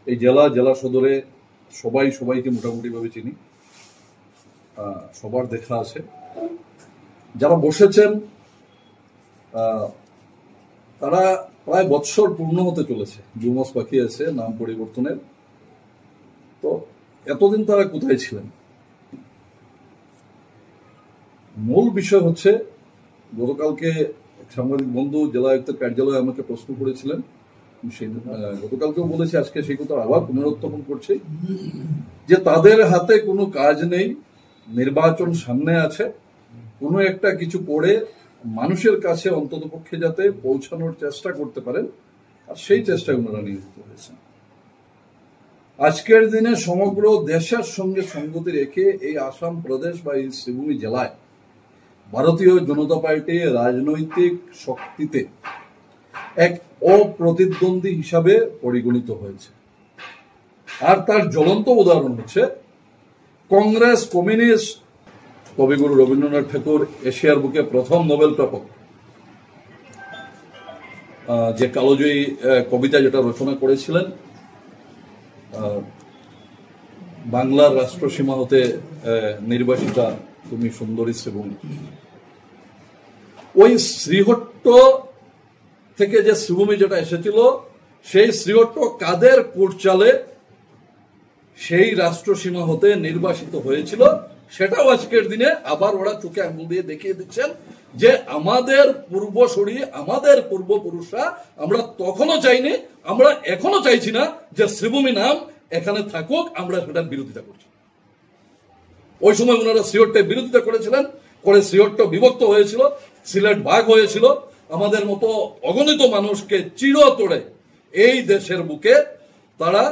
এই জেলা সদরে সবাইকে মোটামুটিভাবে চিনি, সবার দেখা আছে। যারা বসেছেন তারা প্রায় বৎসর পূর্ণ হতে চলেছে, 2 মাস বাকি আছে নাম পরিবর্তনের। তো এতদিন তারা কোথায় ছিলেন? মূল বিষয় হচ্ছে, গতকালকে সাংবাদিক বন্ধু জেলা আয়ুক্তের কার্যালয়ে আমাকে প্রশ্ন করেছিলেন, গতকালকেও বলেছি, আজকে সেই কথা আবার পুনরুত্থাপন করছি, যে তাদের হাতে কোনো কাজ নেই, নির্বাচন সামনে আছে, কোনো একটা কিছু করে মানুষের কাছে অন্ততপক্ষে যাতে পৌঁছানোর চেষ্টা করতে পারেন, আর সেই চেষ্টায় ওনারা নিয়োজিত হয়েছেন। আজকের দিনে সমগ্র দেশের সঙ্গে সঙ্গতি রেখে এই আসাম প্রদেশ বা এই শ্রীভূমি জেলায় ভারতীয় জনতা পার্টি রাজনৈতিক শক্তিতে এক অপ্রতিদ্বন্দ্বী হিসাবে পরিগণিত হয়েছে। আর তার জ্বলন্ত উদাহরণ হচ্ছে কংগ্রেস, কমিউনিস্ট, কবিগুরু রবীন্দ্রনাথ ঠাকুর, এশিয়ার বুকে প্রথম নোবেল প্রাপক, যে কালোজয়ী কবিতা যেটা রচনা করেছিলেন, বাংলার রাষ্ট্রসীমা হতে নির্বাসিতা তুমি সুন্দরী শ্রীভূমি। ওই শ্রীহট্ট থেকে যে শ্রীভূমি যেটা এসেছিল, সেই শ্রীহট্ট কাদের কোটচালে সেই রাষ্ট্রসীমা হতে নির্বাসিত হয়েছিল, সেটাও আজকের দিনে আবার ওরা চোখে আঙুল দিয়ে দেখিয়ে দিচ্ছেন যে আমাদের পূর্বসূরি, আমাদের পূর্বপুরুষরা, আমরা তখনও চাইনি, আমরা এখনো চাইছি না যে শ্রীভূমি নাম এখানে থাকুক, আমরা সেটার বিরোধিতা করছি। ওই সময় ওনারা শ্রীহট্টের বিরোধিতা করেছিলেন, করে শ্রীহট্ট বিভক্ত হয়েছিল, সিলেট ভাগ হয়েছিল, আমাদের মতো অগণিত মানুষকে চিরতরে এই দেশের বুকে তারা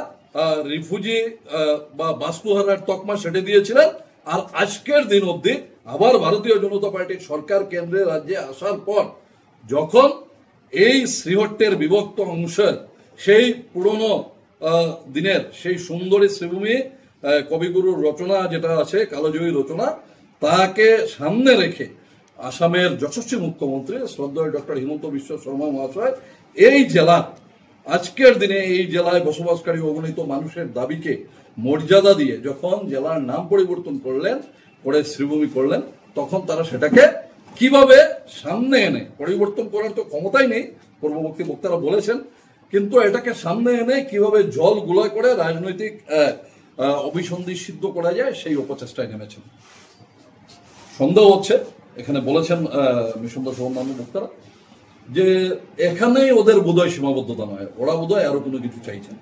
রিফিউজি বা বাস্তুহারার তকমা সেটে দিয়েছিলেন। আর আজকের দিন অবধি আবার ভারতীয় জনতা পার্টির সরকার কেন্দ্রে রাজ্যে আসার পর যখন এই শ্রীহট্টের বিভক্ত অংশের সেই পুরনো দিনের সেই সুন্দরী শ্রীভূমি কবিগুরুর রচনা যেটা আছে, কালোজয়ী রচনা, তাকে সামনে রেখে আসামের যশস্বী মুখ্যমন্ত্রী শ্রদ্ধেয় ডক্টর হিমন্ত বিশ্ব শর্মা মহাশয় এই জেলা, আজকের দিনে এই জেলায় বসবাসকারী অগণিত মানুষের দাবিকে মর্যাদা দিয়ে যখন জেলার নাম পরিবর্তন করলেন, করে শ্রীভূমি করলেন, তখন তারা সেটাকে কিভাবে সামনে এনে, পরিবর্তন করার তো ক্ষমতাই নেই, পূর্ববর্তী বক্তারা বলেছেন, কিন্তু এটাকে সামনে এনে কিভাবে জল গুলা করে রাজনৈতিক অভিসন্ধি সিদ্ধ করা যায়, সেই অপচেষ্টায় নেমেছেন। সন্দেহ হচ্ছে, এখানে বলেছেন মিশন সহ অন্যান্য বক্তারা, যে এখানেই ওদের বোধহয় সীমাবদ্ধতা নয়, ওরা বোধহয় আরো কোনো কিছু চাইছেন।